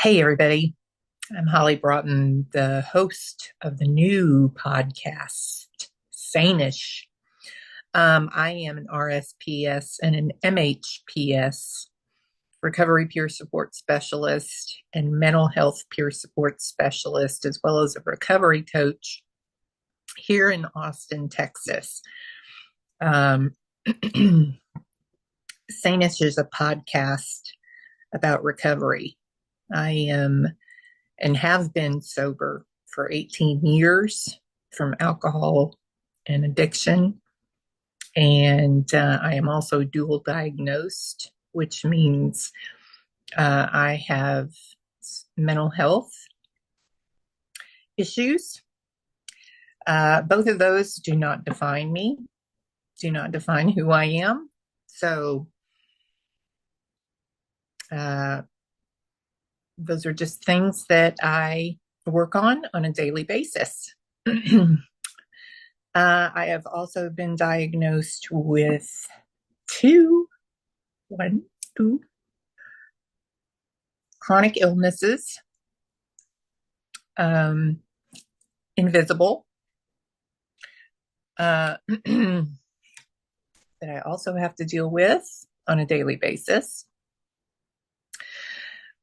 Hey, everybody. I'm Holley Broughton, the host of the new podcast, Sane-ish. I am an RSPS and an MHPS, recovery peer support specialist and mental health peer support specialist, as well as a recovery coach here in Austin, Texas. Sane-ish is a podcast about recovery. I am and have been sober for 18 years from alcohol and addiction. And I am also dual diagnosed, which means I have mental health issues. Both of those do not define me, do not define who I am. So those are just things that I work on a daily basis. I have also been diagnosed with two chronic illnesses, invisible, that I also have to deal with on a daily basis.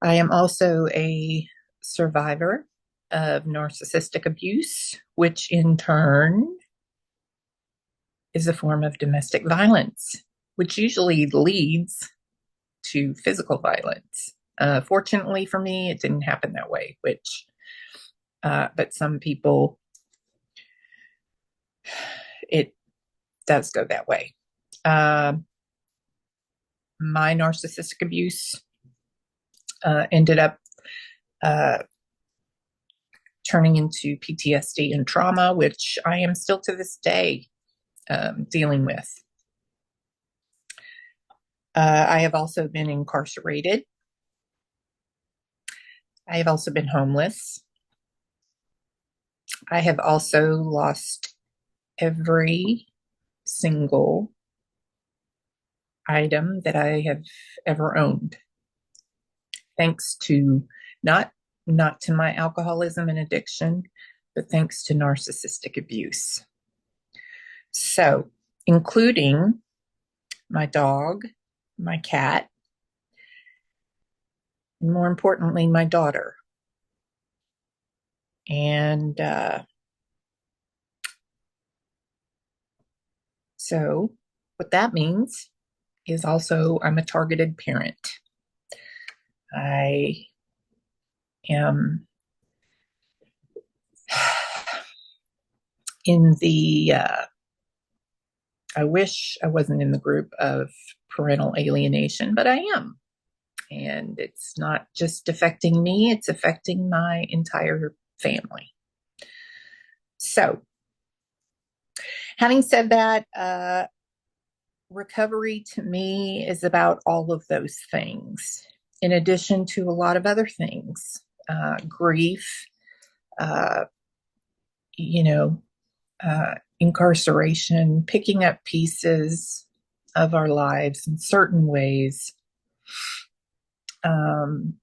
I am also a survivor of narcissistic abuse, which in turn is a form of domestic violence, which usually leads to physical violence. Fortunately for me, it didn't happen that way, but some people, it does go that way. My narcissistic abuse ended up turning into PTSD and trauma, which I am still to this day dealing with. I have also been incarcerated. I have also been homeless. I have also lost every single item that I have ever owned, thanks to not to my alcoholism and addiction, but thanks to narcissistic abuse. So, including my dog, my cat, and more importantly, my daughter. And so what that means is also I'm a targeted parent. I am in the, I wish I wasn't in the group of parental alienation, but I am. And it's not just affecting me, it's affecting my entire family. So, having said that, recovery to me is about all of those things, in addition to a lot of other things, grief, incarceration, picking up pieces of our lives in certain ways. And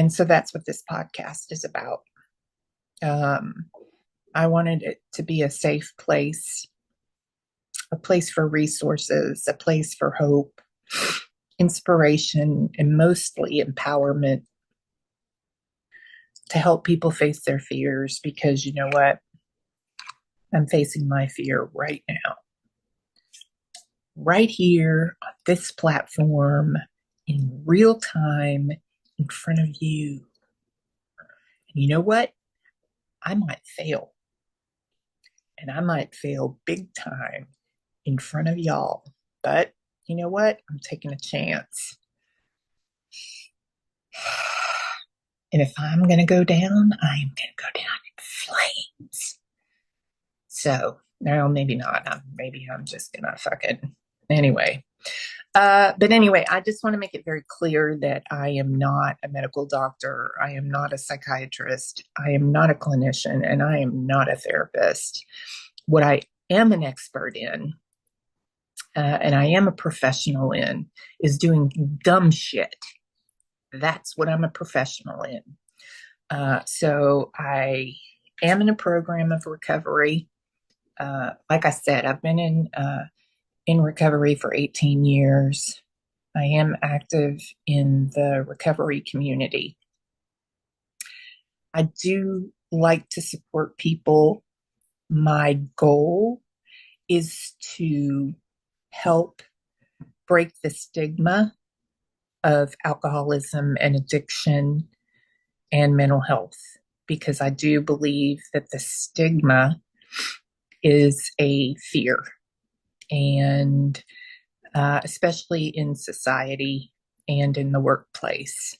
so that's what this podcast is about. I wanted it to be a safe place, a place for resources, a place for hope, inspiration, and mostly empowerment to help people face their fears, because you know what? I'm facing my fear right now. Right here on this platform, in real time, in front of you. And you know what? I might fail. And I might fail big time in front of y'all. But you know what? I'm taking a chance. And if I'm going to go down, I'm going to go down in flames. So, no, maybe not. Maybe I'm just going to fucking... Anyway. But anyway, I just want to make it very clear that I am not a medical doctor. I am not a psychiatrist. I am not a clinician, and I am not a therapist. What I am an expert in, and I am a professional in, is doing dumb shit That's what I'm a professional in. So I am in a program of recovery. Like I said, I've been in recovery for 18 years. I am active in the recovery community. I do like to support people. My goal is to help break the stigma of alcoholism and addiction and mental health, because I do believe that the stigma is a fear, and especially in society and in the workplace.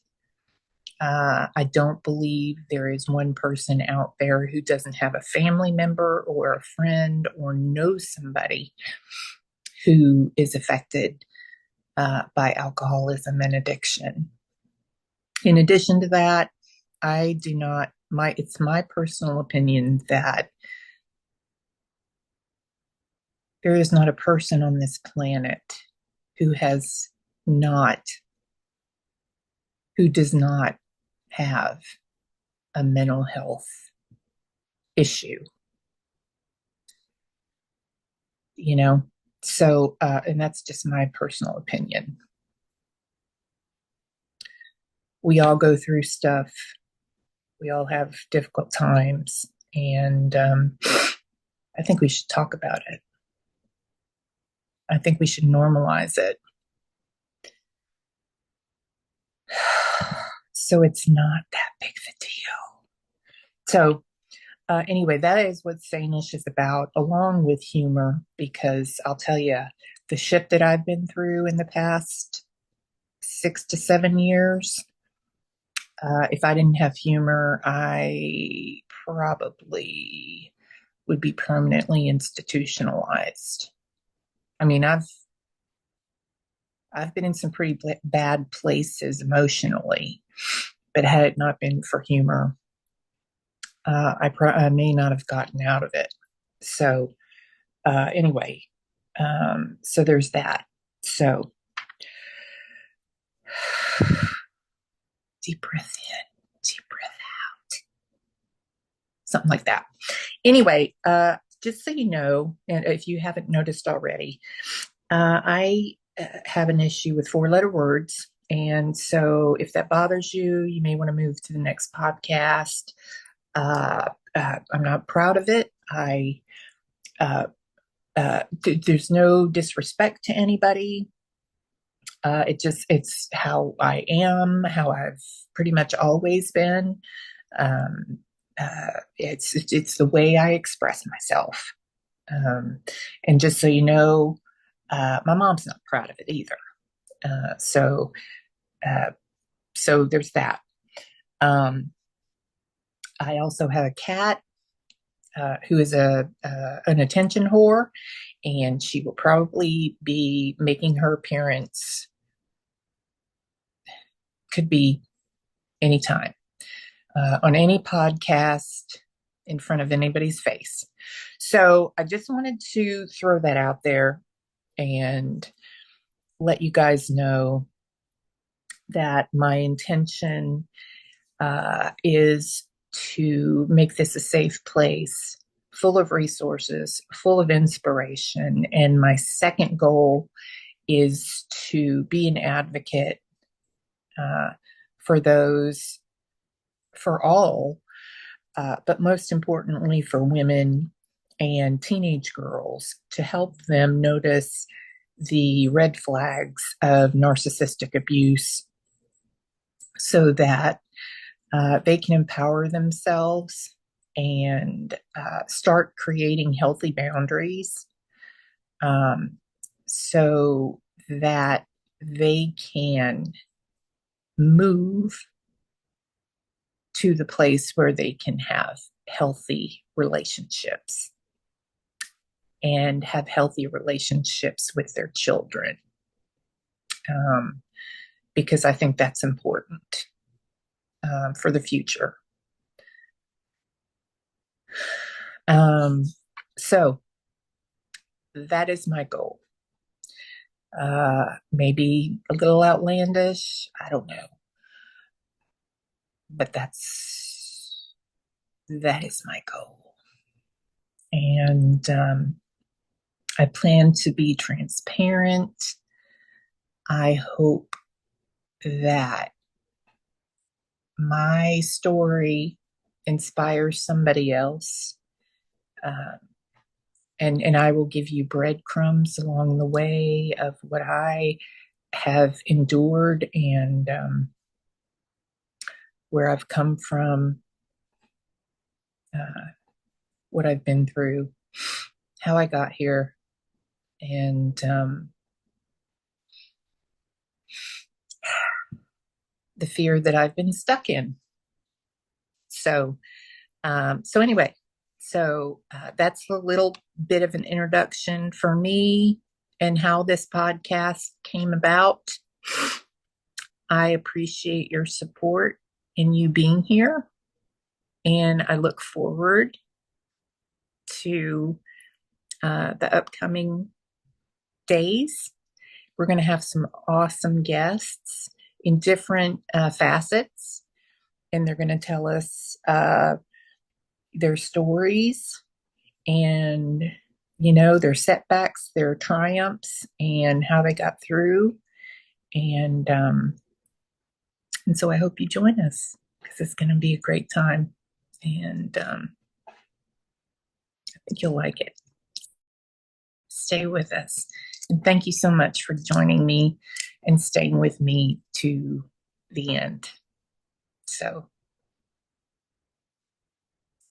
I don't believe there is one person out there who doesn't have a family member or a friend or knows somebody who is affected by alcoholism and addiction. In addition to that, I do not, it's my personal opinion that there is not a person on this planet who has not, who does not have a mental health issue, you know? So, and that's just my personal opinion. We all go through stuff. We all have difficult times. And I think we should talk about it. I think we should normalize it. So it's not that big of a deal. So, anyway, that is what Sane-ish is about, along with humor, because I'll tell you, the shit that I've been through in the past 6 to 7 years, if I didn't have humor, I probably would be permanently institutionalized. I mean, I've been in some pretty bad places emotionally, but had it not been for humor, I may not have gotten out of it. So anyway, so there's that. So deep breath in, deep breath out, something like that. Anyway, just so you know, and if you haven't noticed already, I have an issue with four-letter words. And so if that bothers you, you may want to move to the next podcast. I'm not proud of it. There's no disrespect to anybody. It's how I am, how I've pretty much always been. It's the way I express myself. And just so you know, my mom's not proud of it either. So there's that. I also have a cat who is an attention whore, and she will probably be making her appearance. Could be anytime on any podcast in front of anybody's face. So I just wanted to throw that out there and let you guys know that my intention is to make this a safe place, full of resources, full of inspiration. And my second goal is to be an advocate for those, for all, but most importantly for women and teenage girls, to help them notice the red flags of narcissistic abuse so that they can empower themselves and start creating healthy boundaries, so that they can move to the place where they can have healthy relationships and have healthy relationships with their children, because I think that's important for the future. So that is my goal. Maybe a little outlandish, I don't know. but that is my goal. And I plan to be transparent. I hope that my story inspires somebody else. And I will give you breadcrumbs along the way of what I have endured and where I've come from, what I've been through, how I got here, and the fear that I've been stuck in. So anyway, that's a little bit of an introduction for me and how this podcast came about. I appreciate your support in you being here, and I look forward to the upcoming days. We're going to have some awesome guests in different facets, and they're going to tell us their stories and, their setbacks, their triumphs, and how they got through. And so I hope you join us because it's going to be a great time. And I think you'll like it. Stay with us. And thank you so much for joining me and staying with me to the end. So